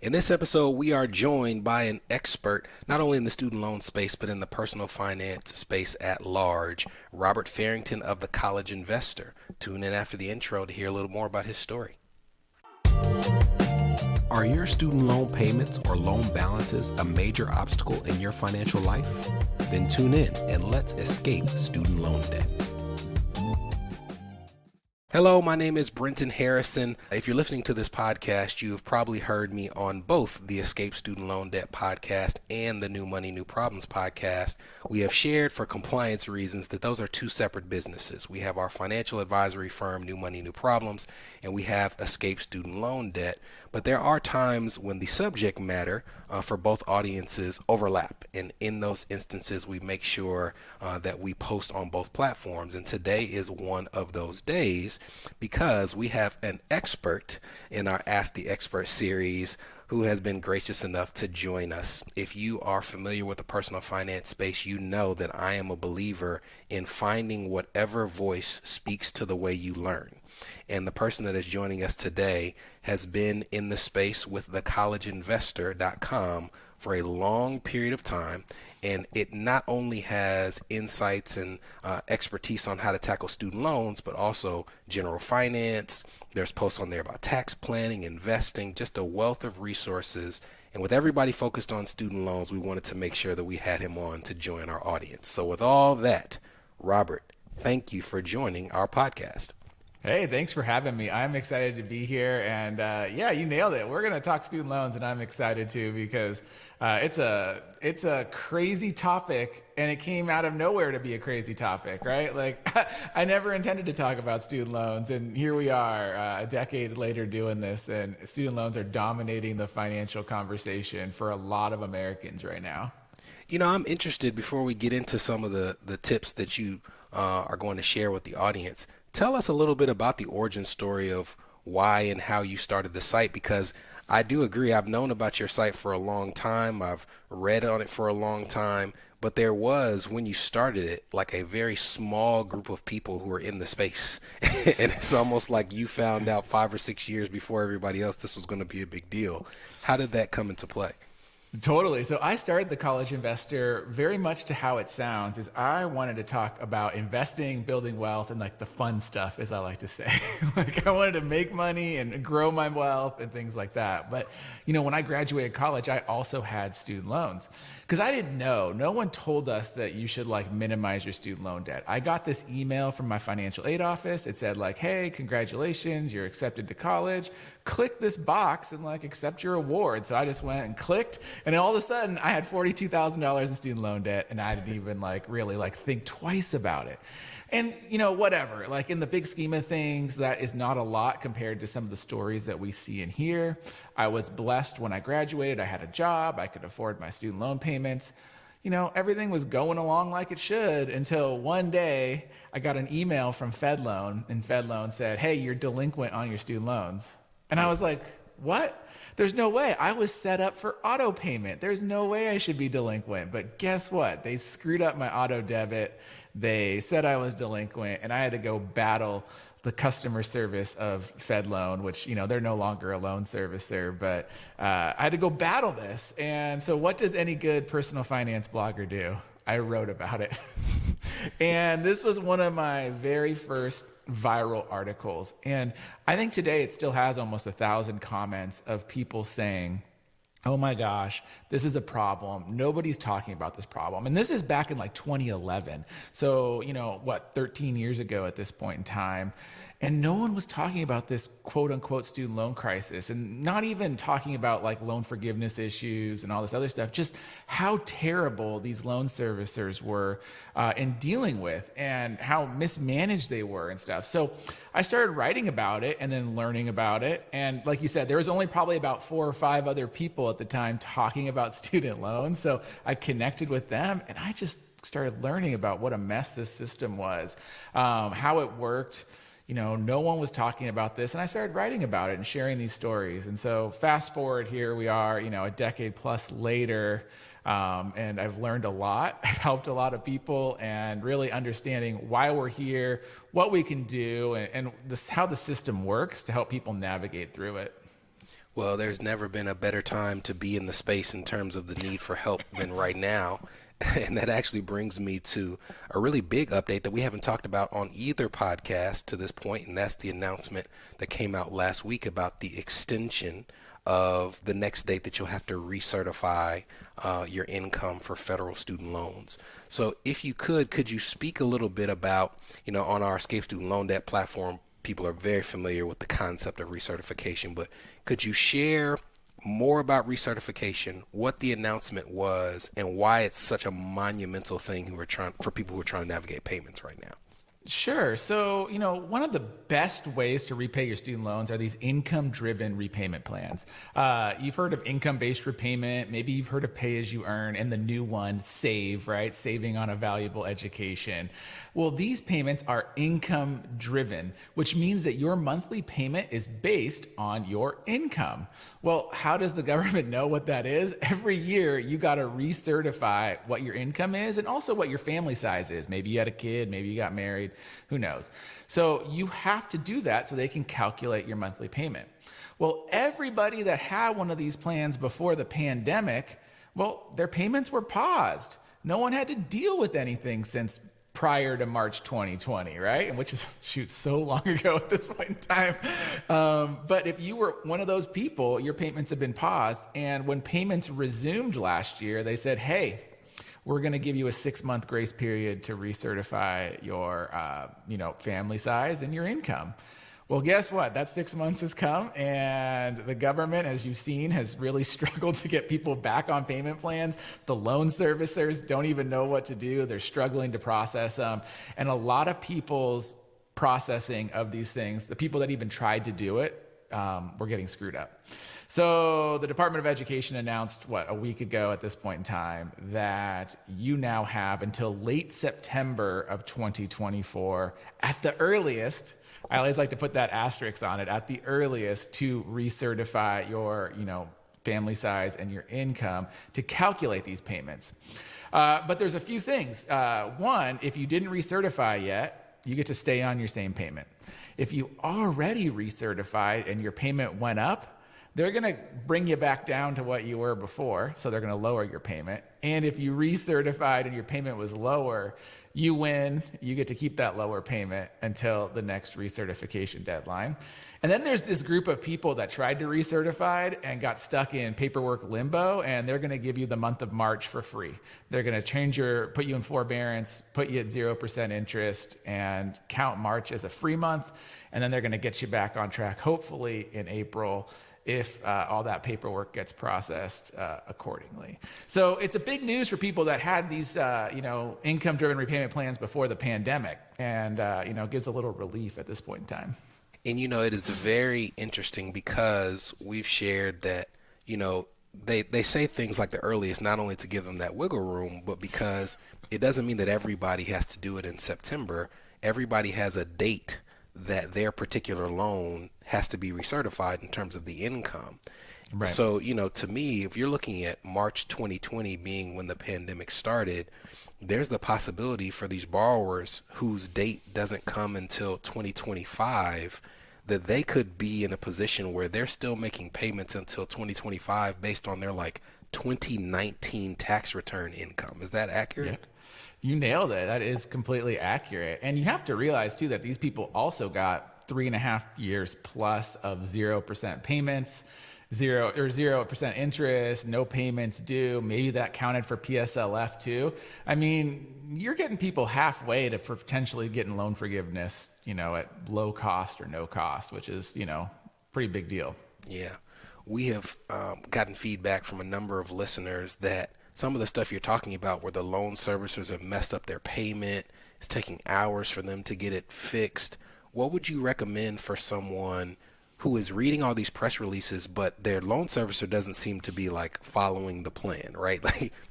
In this episode, we are joined by an expert, not only in the student loan space, but in the personal finance space at large, Robert Farrington of The College Investor. Tune in after the intro to hear a little more about his story. Are your student loan payments or loan balances a major obstacle in your financial life? Then tune in and let's escape student loan debt. Hello, my name is Brenton Harrison. If you're listening to this podcast, you have probably heard me on both the Escape Student Loan Debt podcast and the New Money, New Problems podcast. We have shared for compliance reasons that those are two separate businesses. We have our financial advisory firm, New Money, New Problems, and we have Escape Student Loan Debt. But there are times when the subject matter for both audiences overlap. And in those instances, we make sure that we post on both platforms. And today is one of those days because we have an expert in our Ask the Expert series who has been gracious enough to join us. If you are familiar with the personal finance space, you know that I am a believer in finding whatever voice speaks to the way you learn. And the person that is joining us today has been in the space with thecollegeinvestor.com for a long period of time. And it not only has insights and expertise on how to tackle student loans, but also general finance. There's posts on there about tax planning, investing, just a wealth of resources. And with everybody focused on student loans, we wanted to make sure that we had him on to join our audience. So with all that, Robert, thank you for joining our podcast. Hey, thanks for having me. I'm excited to be here. And yeah, you nailed it. We're going to talk student loans, and I'm excited too because it's a crazy topic, and it came out of nowhere to be a crazy topic, right? Like I never intended to talk about student loans, and here we are a decade later doing this, and student loans are dominating the financial conversation for a lot of Americans right now. You know, I'm interested before we get into some of the tips that you are going to share with the audience. Tell us a little bit about the origin story of why and how you started the site, because I do agree. I've known about your site for a long time. I've read on it for a long time, but there was, when you started it, like a very small group of people who were in the space. And it's almost like you found out 5 or 6 years before everybody else this was going to be a big deal. How did that come into play? Totally. So I started the College Investor very much to how it sounds is I wanted to talk about investing, building wealth, and like the fun stuff, as I like to say. Like I wanted to make money and grow my wealth and things like that. But, you know, when I graduated college, I also had student loans because I didn't know. No one told us that you should like minimize your student loan debt. I got this email from my financial aid office. It said like, hey, congratulations, you're accepted to college. Click this box and like accept your award. So I just went and clicked. And all of a sudden, I had $42,000 in student loan debt, and I didn't even like really like think twice about it. And you know, whatever. Like in the big scheme of things, that is not a lot compared to some of the stories that we see and hear. I was blessed when I graduated. I had a job. I could afford my student loan payments. You know, everything was going along like it should until one day I got an email from FedLoan, and FedLoan said, "Hey, you're delinquent on your student loans." And I was like, what? There's no way. I was set up for auto payment. There's no way I should be delinquent. But guess what? They screwed up my auto debit. They said I was delinquent, and I had to go battle the customer service of FedLoan, which, you know, they're no longer a loan servicer, but I had to go battle this. And so what does any good personal finance blogger do? I wrote about it. And this was one of my very first viral articles. And I think today it still has almost 1,000 comments of people saying, oh my gosh, this is a problem. Nobody's talking about this problem. And this is back in like 2011. So, you know, 13 years ago at this point in time. And no one was talking about this quote unquote student loan crisis, and not even talking about like loan forgiveness issues and all this other stuff, just how terrible these loan servicers were in dealing with and how mismanaged they were and stuff. So I started writing about it and then learning about it. And like you said, there was only probably about 4 or 5 other people at the time talking about student loans. So I connected with them, and I just started learning about what a mess this system was, how it worked. You know, no one was talking about this, and I started writing about it and sharing these stories. And so fast forward, here we are, you know, a decade plus later, and I've learned a lot. I've helped a lot of people, and really understanding why we're here, what we can do, and how the system works to help people navigate through it. Well, there's never been a better time to be in the space in terms of the need for help than right now. And that actually brings me to a really big update that we haven't talked about on either podcast to this point, and that's the announcement that came out last week about the extension of the next date that you'll have to recertify your income for federal student loans. So if you could you speak a little bit about, on our Escape Student Loan Debt platform, people are very familiar with the concept of recertification, but could you share more about recertification, what the announcement was, and why it's such a monumental thing for people who are trying to navigate payments right now? Sure. So, one of the best ways to repay your student loans are these income-driven repayment plans. You've heard of income-based repayment. Maybe you've heard of pay-as-you-earn, and the new one, SAVE, right? Saving on a valuable education. Well, these payments are income-driven, which means that your monthly payment is based on your income. Well, how does the government know what that is? Every year, you got to recertify what your income is and also what your family size is. Maybe you had a kid, maybe you got married. Who knows? So you have to do that so they can calculate your monthly payment. Well, everybody that had one of these plans before the pandemic, well, their payments were paused. No one had to deal with anything since prior to March 2020, right? And which is, so long ago at this point in time. But if you were one of those people, your payments have been paused. And when payments resumed last year, they said, hey, we're going to give you a 6-month grace period to recertify your, family size and your income. Well, guess what? That 6 months has come, and the government, as you've seen, has really struggled to get people back on payment plans. The loan servicers don't even know what to do. They're struggling to process them. And a lot of people's processing of these things, the people that even tried to do it, were getting screwed up. So the Department of Education announced, a week ago at this point in time, that you now have until late September of 2024, at the earliest, I always like to put that asterisk on it, at the earliest, to recertify your, family size and your income to calculate these payments. But there's a few things. One, if you didn't recertify yet, you get to stay on your same payment. If you already recertified and your payment went up, they're going to bring you back down to what you were before, so they're going to lower your payment. And if you recertified and your payment was lower, you win. You get to keep that lower payment until the next recertification deadline. And then there's this group of people that tried to recertify and got stuck in paperwork limbo, and they're going to give you the month of March for free. They're going to put you in forbearance, put you at 0% interest, and count March as a free month. And then they're going to get you back on track, hopefully in April, if all that paperwork gets processed accordingly. So it's a big news for people that had these, income-driven repayment plans before the pandemic, and gives a little relief at this point in time. And it is very interesting because we've shared that, they say things like the earliest, not only to give them that wiggle room, but because it doesn't mean that everybody has to do it in September. Everybody has a date that their particular loan has to be recertified in terms of the income. Right. So, to me, if you're looking at March 2020 being when the pandemic started, there's the possibility for these borrowers whose date doesn't come until 2025 that they could be in a position where they're still making payments until 2025 based on their 2019 tax return income. Is that accurate? Yeah. You nailed it. That is completely accurate. And you have to realize too that these people also got 3.5 years plus of 0% payments, 0% interest, no payments due. Maybe that counted for PSLF too. I mean, you're getting people halfway to potentially getting loan forgiveness, at low cost or no cost, which is, pretty big deal. Yeah. We have gotten feedback from a number of listeners that some of the stuff you're talking about where the loan servicers have messed up their payment, it's taking hours for them to get it fixed. What would you recommend for someone who is reading all these press releases, but their loan servicer doesn't seem to be following the plan, right?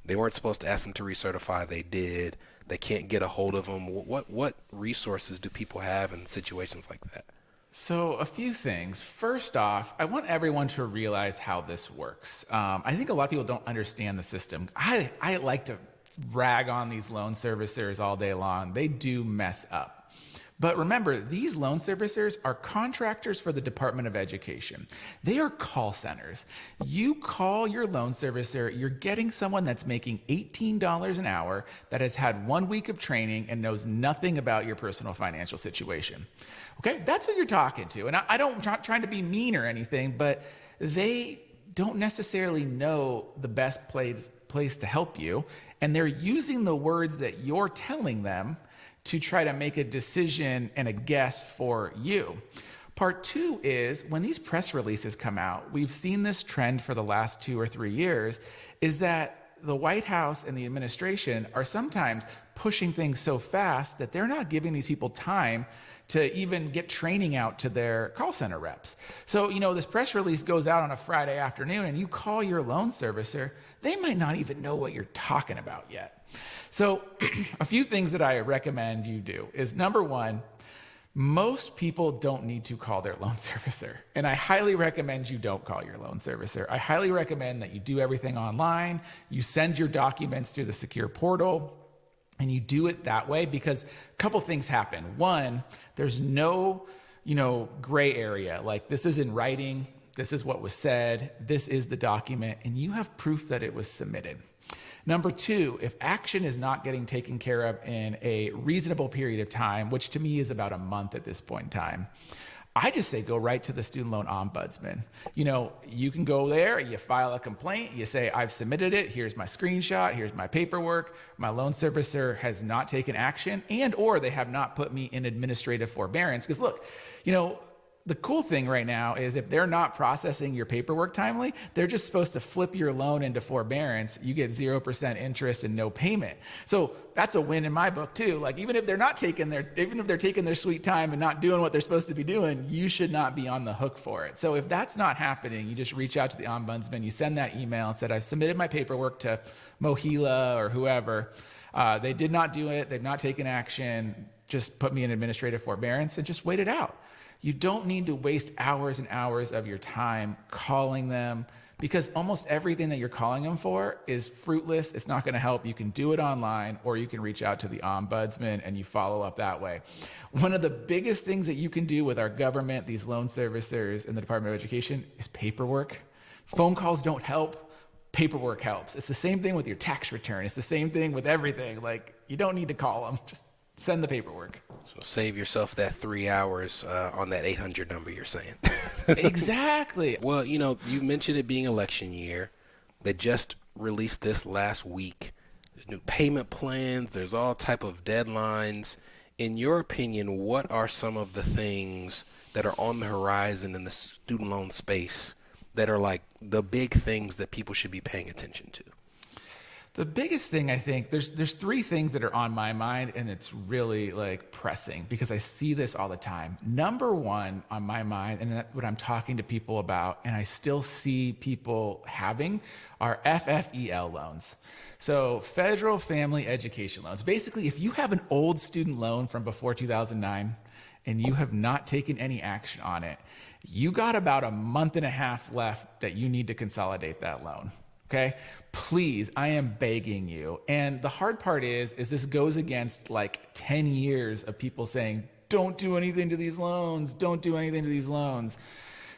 They weren't supposed to ask them to recertify. They did. They can't get a hold of them. What resources do people have in situations like that? So a few things. First off, I want everyone to realize how this works. I think a lot of people don't understand the system. I like to rag on these loan servicers all day long. They do mess up. But remember, these loan servicers are contractors for the Department of Education. They are call centers. You call your loan servicer, you're getting someone that's making $18 an hour that has had 1 week of training and knows nothing about your personal financial situation. Okay, that's who you're talking to. And I'm not trying to be mean or anything, but they don't necessarily know the best place to help you. And they're using the words that you're telling them to try to make a decision and a guess for you. Part two is when these press releases come out, we've seen this trend for the last 2 or 3 years, is that the White House and the administration are sometimes pushing things so fast that they're not giving these people time to even get training out to their call center reps. So, this press release goes out on a Friday afternoon and you call your loan servicer, they might not even know what you're talking about yet. So a few things that I recommend you do is, number one, most people don't need to call their loan servicer. And I highly recommend you don't call your loan servicer. I highly recommend that you do everything online, you send your documents through the secure portal, and you do it that way because a couple things happen. One, there's no, gray area. Like, this is in writing, this is what was said, this is the document, and you have proof that it was submitted. Number two, if action is not getting taken care of in a reasonable period of time, which to me is about a month at this point in time, I just say go right to the student loan ombudsman. You can go there, you file a complaint, you say, I've submitted it, here's my screenshot, here's my paperwork, my loan servicer has not taken action, and or they have not put me in administrative forbearance. Because look, the cool thing right now is if they're not processing your paperwork timely, they're just supposed to flip your loan into forbearance. You get 0% interest and no payment. So that's a win in my book too. Like, even if they're taking their sweet time and not doing what they're supposed to be doing, you should not be on the hook for it. So if that's not happening, you just reach out to the ombudsman, you send that email and said, I've submitted my paperwork to Mohila or whoever. They did not do it. They've not taken action. Just put me in administrative forbearance and just wait it out. You don't need to waste hours and hours of your time calling them, because almost everything that you're calling them for is fruitless. It's not going to help. You can do it online, or you can reach out to the ombudsman and you follow up that way. One of the biggest things that you can do with our government, these loan servicers and the Department of Education, is paperwork. Phone calls don't help. Paperwork helps. It's the same thing with your tax return. It's the same thing with everything. Like, you don't need to call them. Just send the paperwork. So save yourself that 3 hours on that 800 number you're saying. Exactly. Well, you mentioned it being election year. They just released this last week. There's new payment plans. There's all type of deadlines. In your opinion, what are some of the things that are on the horizon in the student loan space that are like the big things that people should be paying attention to? The biggest thing, I think, there's 3 things that are on my mind, and it's really like pressing because I see this all the time. Number one on my mind, and that's what I'm talking to people about, and I still see people having, are FFEL loans. So federal family education loans. Basically, if you have an old student loan from before 2009 and you have not taken any action on it, you got about a month and a half left that you need to consolidate that loan. Okay, please, I am begging you. And the hard part is this goes against like 10 years of people saying, don't do anything to these loans, don't do anything to these loans.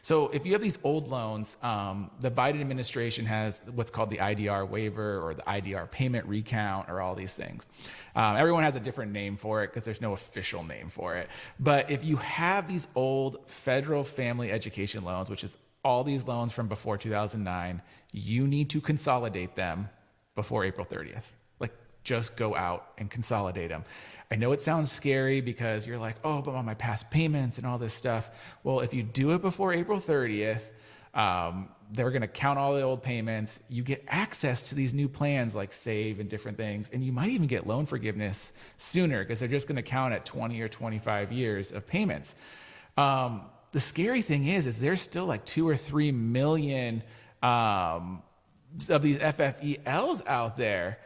So if you have these old loans, the Biden administration has what's called the IDR waiver or the IDR payment recount or all these things. Everyone has a different name for it because there's no official name for it. But if you have these old federal family education loans, which is all these loans from before 2009, you need to consolidate them before April 30th. Like, just go out and consolidate them. I know it sounds scary because you're like, oh, but on my past payments and all this stuff. Well, if you do it before April 30th, they're going to count all the old payments. You get access to these new plans like Save and different things. And you might even get loan forgiveness sooner because they're just going to count at 20 or 25 years of payments. The scary thing is there's still like 2 or 3 million of these FFELs out there.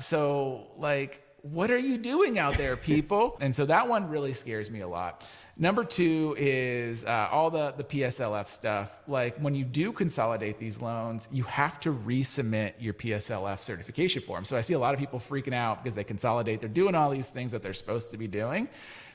So like, what are you doing out there, people? And so that one really scares me a lot. Number two is all the PSLF stuff. Like when you do consolidate these loans, you have to resubmit your PSLF certification form. So I see a lot of people freaking out because they consolidate. They're doing all these things that they're supposed to be doing,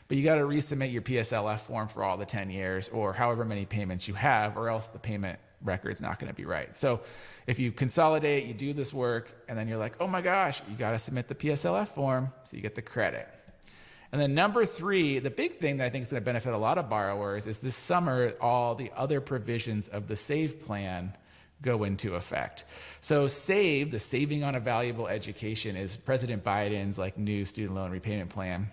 but you got to resubmit your PSLF form for all the 10 years or however many payments you have, or else the payment record's not going to be right. So if you consolidate, you do this work, and then you're like, oh my gosh, you got to submit the PSLF form so you get the credit. And then number three, the big thing that I think is going to benefit a lot of borrowers is this summer, all the other provisions of the SAVE plan go into effect. So SAVE, the Saving on a Valuable Education, is President Biden's like new student loan repayment plan.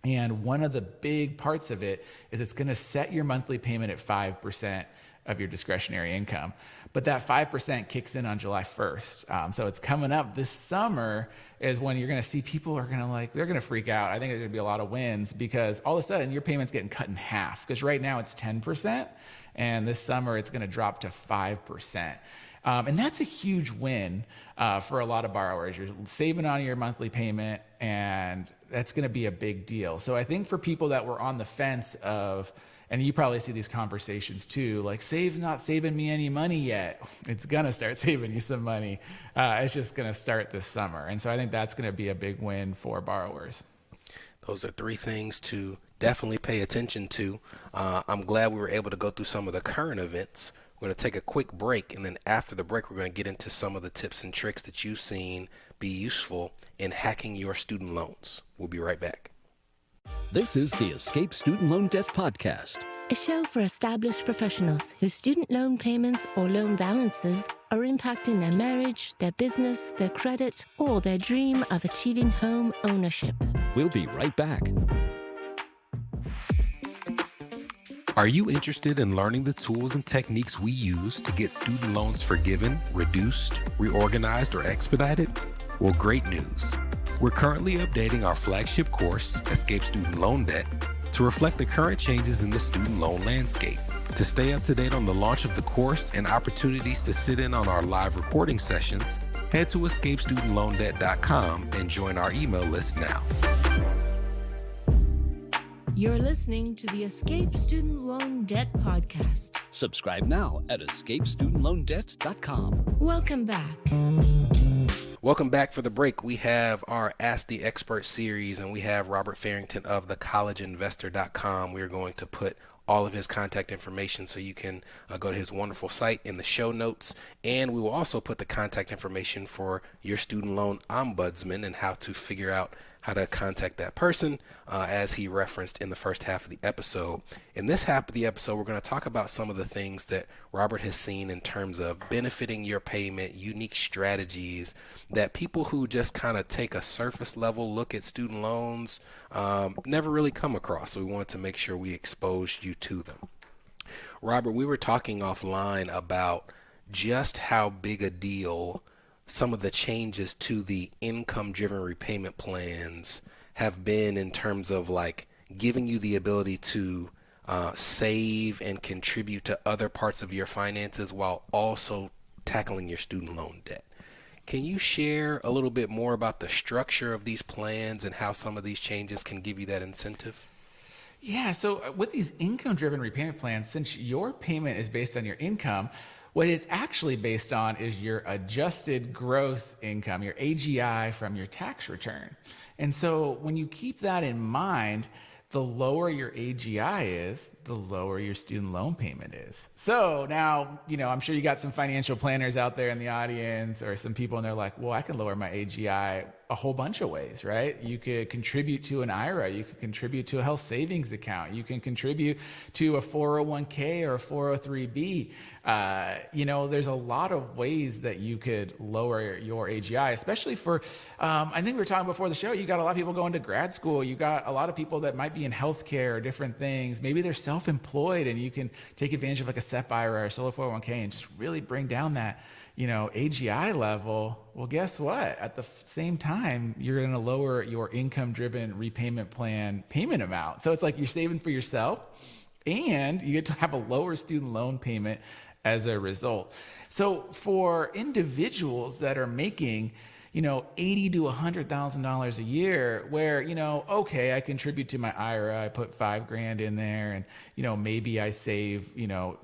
And one of the big parts of it is it's going to set your monthly payment at 5% of your discretionary income. But that 5% kicks in on July 1st. So it's coming up this summer is when you're going to see people are going to they're going to freak out. I think there's going to be a lot of wins because all of a sudden your payment's getting cut in half, because right now it's 10%. And this summer it's going to drop to 5%. And that's a huge win for a lot of borrowers. You're saving on your monthly payment, and that's going to be a big deal. So I think for people that were on the fence of, and you probably see these conversations too, like SAVE's not saving me any money yet. It's going to start saving you some money. It's just going to start this summer. And so I think that's going to be a big win for borrowers. Those are three things to definitely pay attention to. I'm glad we were able to go through some of the current events. We're going to take a quick break, and then after the break, we're going to get into some of the tips and tricks that you've seen be useful in hacking your student loans. We'll be right back. This is the Escape Student Loan Debt Podcast. A show for established professionals whose student loan payments or loan balances are impacting their marriage, their business, their credit, or their dream of achieving home ownership. We'll be right back. Are you interested in learning the tools and techniques we use to get student loans forgiven, reduced, reorganized, or expedited? Well, great news. We're currently updating our flagship course, Escape Student Loan Debt, to reflect the current changes in the student loan landscape. To stay up to date on the launch of the course and opportunities to sit in on our live recording sessions, head to escapestudentloandebt.com and join our email list now. You're listening to the Escape Student Loan Debt Podcast. Subscribe now at escapestudentloandebt.com. Welcome back. Welcome back. For the break, we have our Ask the Expert series, and we have Robert Farrington of thecollegeinvestor.com. We're going to put all of his contact information so you can go to his wonderful site in the show notes. And we will also put the contact information for your student loan ombudsman and how to figure out how to contact that person, as he referenced in the first half of the episode. In this half of the episode, we're going to talk about some of the things that Robert has seen in terms of benefiting your payment, unique strategies that people who just kind of take a surface level look at student loans never really come across. So we wanted to make sure we exposed you to them. Robert, we were talking offline about just how big a deal some of the changes to the income-driven repayment plans have been in terms of like giving you the ability to save and contribute to other parts of your finances while also tackling your student loan debt. Can you share a little bit more about the structure of these plans and how some of these changes can give you that incentive? Yeah, so with these income-driven repayment plans, since your payment is based on your income, what it's actually based on is your adjusted gross income, your AGI from your tax return. And so when you keep that in mind, the lower your AGI is, the lower your student loan payment is. So now, I'm sure you got some financial planners out there in the audience or some people, and they're like, well, I can lower my AGI a whole bunch of ways, right? You could contribute to an IRA. You could contribute to a health savings account. You can contribute to a 401k or a 403b. There's a lot of ways that you could lower your AGI, especially for, I think we were talking before the show, you got a lot of people going to grad school. You got a lot of people that might be in healthcare or different things. Maybe they're self-employed and you can take advantage of like a SEP IRA or solo 401k and just really bring down that AGI level. Well, guess what? At the same time, you're going to lower your income-driven repayment plan payment amount. So it's like you're saving for yourself and you get to have a lower student loan payment as a result. So for individuals that are making, $80 to $100,000 a year where, okay, I contribute to my IRA, I put $5,000 in there and, maybe I save, a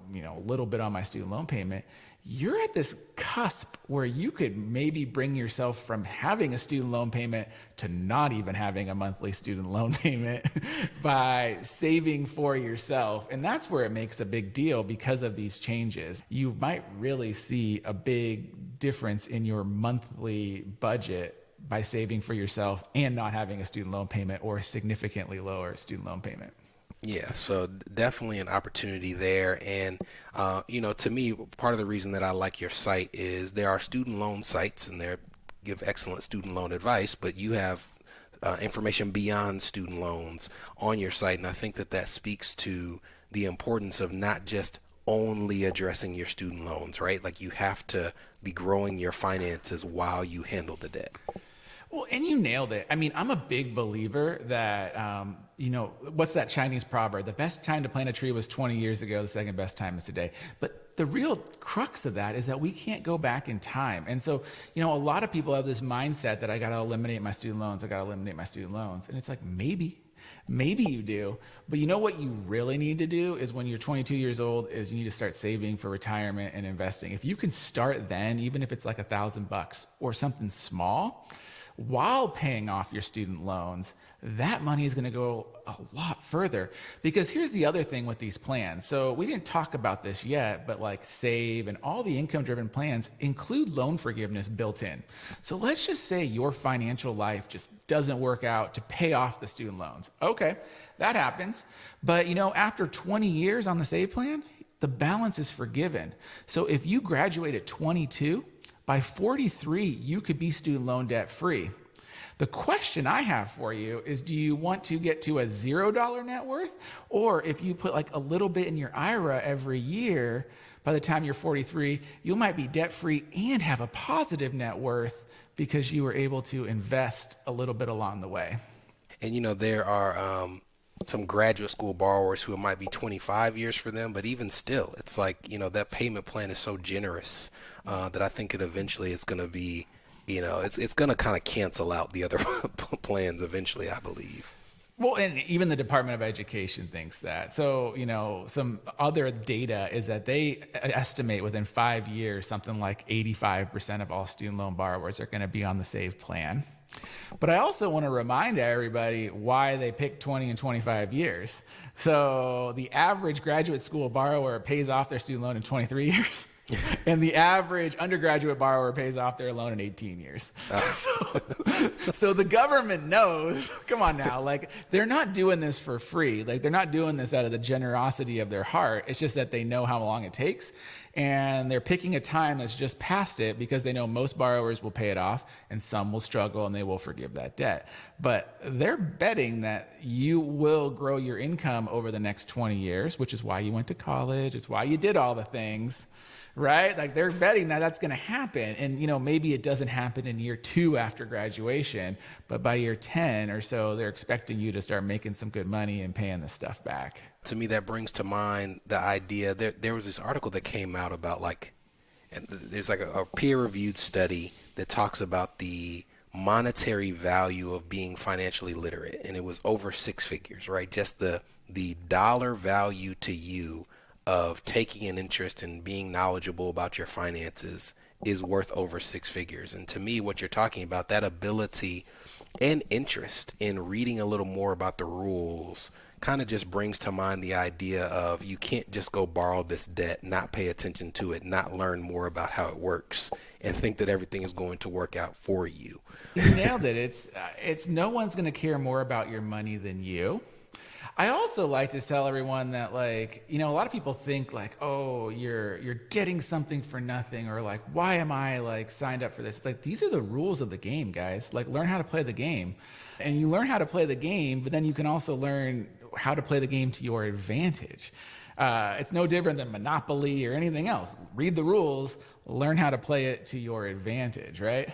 little bit on my student loan payment. You're at this cusp where you could maybe bring yourself from having a student loan payment to not even having a monthly student loan payment by saving for yourself. And that's where it makes a big deal because of these changes. You might really see a big difference in your monthly budget by saving for yourself and not having a student loan payment or a significantly lower student loan payment. Yeah, so definitely an opportunity there. And, to me, part of the reason that I like your site is there are student loan sites and they give excellent student loan advice, but you have information beyond student loans on your site. And I think that speaks to the importance of not just only addressing your student loans, right? Like you have to be growing your finances while you handle the debt. Well, and you nailed it. I mean, I'm a big believer that, what's that Chinese proverb? The best time to plant a tree was 20 years ago. The second best time is today. But the real crux of that is that we can't go back in time. And so, a lot of people have this mindset that I got to eliminate my student loans. And it's like, maybe you do. But what you really need to do is when you're 22 years old is you need to start saving for retirement and investing. If you can start then, even if it's like $1,000 or something small, while paying off your student loans, that money is going to go a lot further. Because here's the other thing with these plans. So we didn't talk about this yet, but like Save and all the income-driven plans include loan forgiveness built in. So let's just say your financial life just doesn't work out to pay off the student loans. Okay, that happens. But after 20 years on the Save plan, the balance is forgiven. So if you graduate at 22, by 43, you could be student loan debt free. The question I have for you is, do you want to get to a $0 net worth? Or if you put like a little bit in your IRA every year, by the time you're 43, you might be debt free and have a positive net worth because you were able to invest a little bit along the way. And there are some graduate school borrowers who it might be 25 years for them, but even still, it's like, that payment plan is so generous that I think it eventually is going to be, it's going to kind of cancel out the other plans eventually, I believe. Well, and even the Department of Education thinks that. So, some other data is that they estimate within 5 years, something like 85% of all student loan borrowers are going to be on the Save plan. But I also want to remind everybody why they pick 20 and 25 years. So the average graduate school borrower pays off their student loan in 23 years. And the average undergraduate borrower pays off their loan in 18 years. So the government knows, come on now, like they're not doing this for free. Like they're not doing this out of the generosity of their heart. It's just that they know how long it takes. And they're picking a time that's just past it because they know most borrowers will pay it off and some will struggle and they will forgive that debt. But they're betting that you will grow your income over the next 20 years, which is why you went to college. It's why you did all the things. Right? Like they're betting that that's going to happen. And, maybe it doesn't happen in year 2 after graduation, but by year 10 or so, they're expecting you to start making some good money and paying this stuff back. To me, that brings to mind the idea there was this article that came out about and there's like a peer-reviewed study that talks about the monetary value of being financially literate. And it was over 6 figures, right? Just the dollar value to you of taking an interest in being knowledgeable about your finances is worth over 6 figures. And to me, what you're talking about, that ability and interest in reading a little more about the rules kind of just brings to mind the idea of you can't just go borrow this debt, not pay attention to it, not learn more about how it works, and think that everything is going to work out for you. You nailed it. It's no one's going to care more about your money than you. I also like to tell everyone that, like, a lot of people think like, oh, you're getting something for nothing, or like, why am I like signed up for this? It's like, these are the rules of the game, guys. Like, learn how to play the game. And you learn how to play the game, but then you can also learn how to play the game to your advantage. It's no different than Monopoly or anything else. Read the rules, learn how to play it to your advantage, right?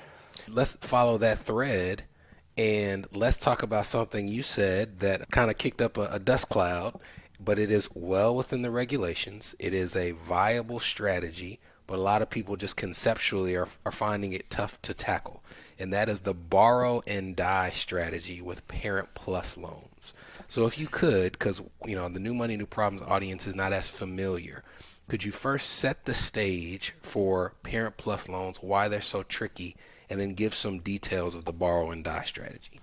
Let's follow that thread. And let's talk about something you said that kind of kicked up a dust cloud, but it is well within the regulations. It is a viable strategy, but a lot of people just conceptually are finding it tough to tackle. And that is the borrow and die strategy with Parent Plus loans. So if you could, because the New Money, New Problems audience is not as familiar, could you first set the stage for Parent Plus loans, why they're so tricky, and then give some details of the borrow and die strategy?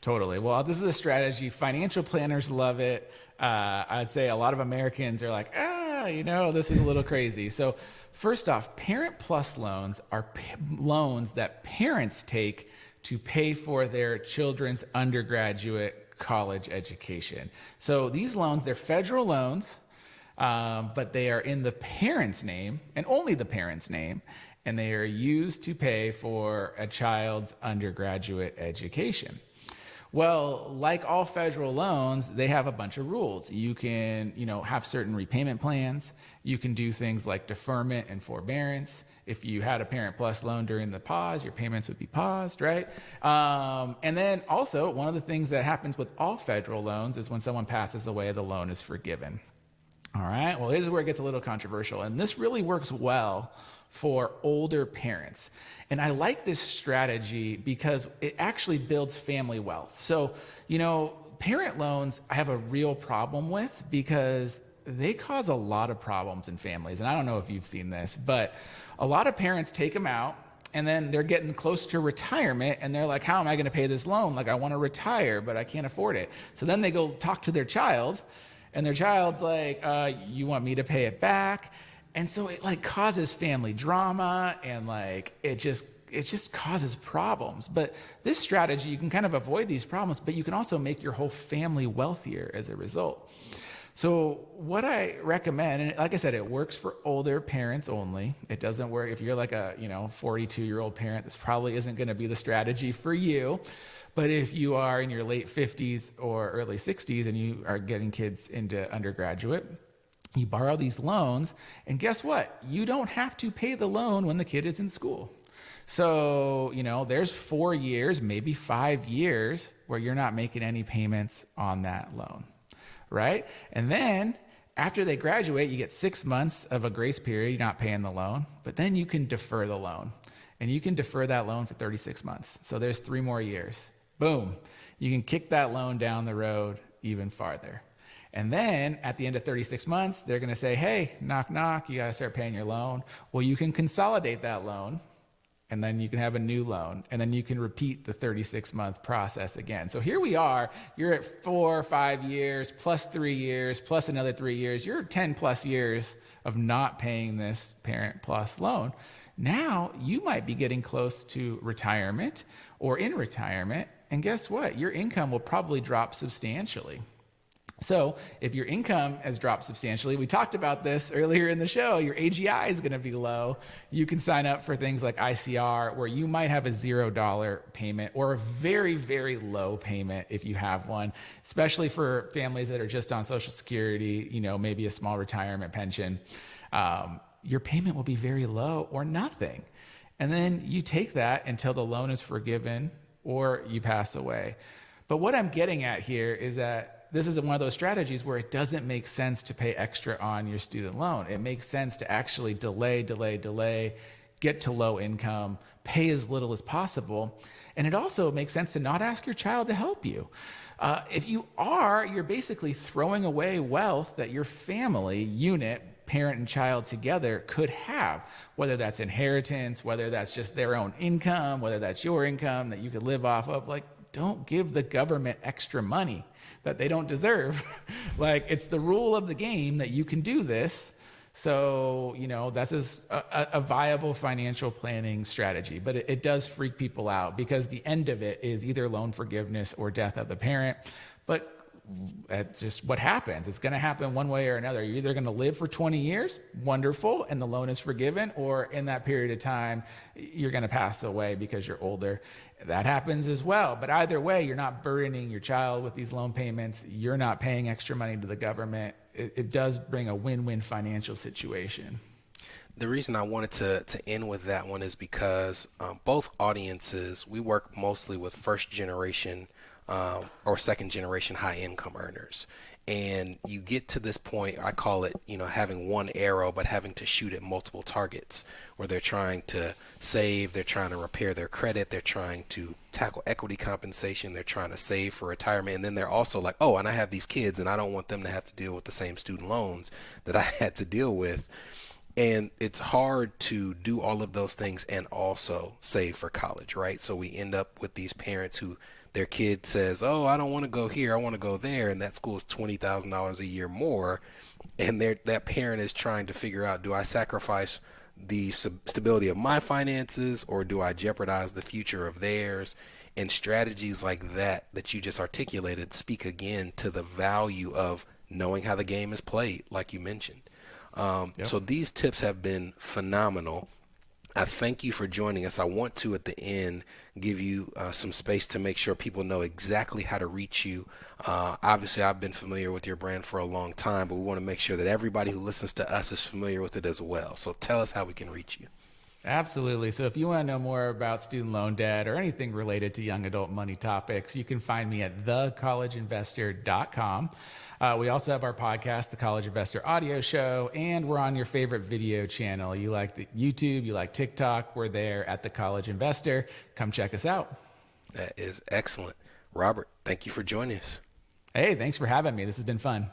Totally. Well, this is a strategy. Financial planners love it. I'd say a lot of Americans are like, this is a little crazy. So first off, Parent Plus loans are loans that parents take to pay for their children's undergraduate college education. So these loans, they're federal loans, but they are in the parent's name and only the parent's name, and they are used to pay for a child's undergraduate education. Well, like all federal loans, they have a bunch of rules. You can, have certain repayment plans. You can do things like deferment and forbearance. If you had a Parent Plus loan during the pause, your payments would be paused, right? And then also, one of the things that happens with all federal loans is when someone passes away, the loan is forgiven. All right, well, here's where it gets a little controversial. And this really works well for older parents. And I like this strategy because it actually builds family wealth. So, parent loans I have a real problem with because they cause a lot of problems in families. And I don't know if you've seen this, but a lot of parents take them out and then they're getting close to retirement and they're like, how am I going to pay this loan? Like, I want to retire, but I can't afford it. So then they go talk to their child and their child's like, you want me to pay it back? And so it causes family drama and it just causes problems. But this strategy, you can kind of avoid these problems, but you can also make your whole family wealthier as a result. So what I recommend, and like I said, it works for older parents only. It doesn't work if you're like a 42-year-old parent. This probably isn't going to be the strategy for you. But if you are in your late 50s or early 60s and you are getting kids into undergraduate, you borrow these loans, and guess what? You don't have to pay the loan when the kid is in school. So, there's 4 years, maybe 5 years where you're not making any payments on that loan, right? And then after they graduate, you get 6 months of a grace period, you're not paying the loan, but then you can defer the loan. And you can defer that loan for 36 months. So there's 3 more years. Boom. You can kick that loan down the road even farther. And then at the end of 36 months, they're going to say, hey, knock, knock, you got to start paying your loan. Well, you can consolidate that loan, and then you can have a new loan, and then you can repeat the 36-month process again. So here we are. You're at 4 or 5 years, plus 3 years, plus another 3 years. You're 10 plus years of not paying this Parent Plus loan. Now you might be getting close to retirement or in retirement, and guess what? Your income will probably drop substantially. So if your income has dropped substantially, we talked about this earlier in the show, your AGI is going to be low. You can sign up for things like ICR where you might have a $0 payment or a very, very low payment if you have one, especially for families that are just on Social Security, maybe a small retirement pension. Your payment will be very low or nothing. And then you take that until the loan is forgiven or you pass away. But what I'm getting at here is that this is one of those strategies where it doesn't make sense to pay extra on your student loan. It makes sense to actually delay, get to low income, pay as little as possible. And it also makes sense to not ask your child to help you. If you are, you're basically throwing away wealth that your family unit, parent and child together, could have, whether that's inheritance, whether that's just their own income, whether that's your income that you could live off of. Don't give the government extra money that they don't deserve. It's the rule of the game that you can do this. So, that's a viable financial planning strategy, but it does freak people out because the end of it is either loan forgiveness or death of the parent. But that's just what happens. It's going to happen one way or another. You're either going to live for 20 years, wonderful, and the loan is forgiven, or in that period of time, you're going to pass away because you're older. That happens as well. But either way, you're not burdening your child with these loan payments. You're not paying extra money to the government. It does bring a win-win financial situation. The reason I wanted to end with that one is because both audiences, we work mostly with first generation or second generation high income earners. And you get to this point, I call it, having one arrow, but having to shoot at multiple targets, where they're trying to save, they're trying to repair their credit, they're trying to tackle equity compensation, they're trying to save for retirement. And then they're also like, oh, and I have these kids and I don't want them to have to deal with the same student loans that I had to deal with. And it's hard to do all of those things and also save for college, right? So we end up with these parents who their kid says, oh, I don't want to go here, I want to go there. And that school is $20,000 a year more. And that parent is trying to figure out, do I sacrifice the stability of my finances, or do I jeopardize the future of theirs? And strategies like that you just articulated speak again to the value of knowing how the game is played, like you mentioned. Yep. So these tips have been phenomenal. I thank you for joining us. I want to, at the end, give you some space to make sure people know exactly how to reach you. Obviously, I've been familiar with your brand for a long time, but we want to make sure that everybody who listens to us is familiar with it as well. So tell us how we can reach you. Absolutely. So if you want to know more about student loan debt or anything related to young adult money topics, you can find me at thecollegeinvestor.com. We also have our podcast, The College Investor Audio Show, and we're on your favorite video channel. You like the YouTube, you like TikTok, we're there at The College Investor. Come check us out. That is excellent. Robert, thank you for joining us. Hey, thanks for having me. This has been fun.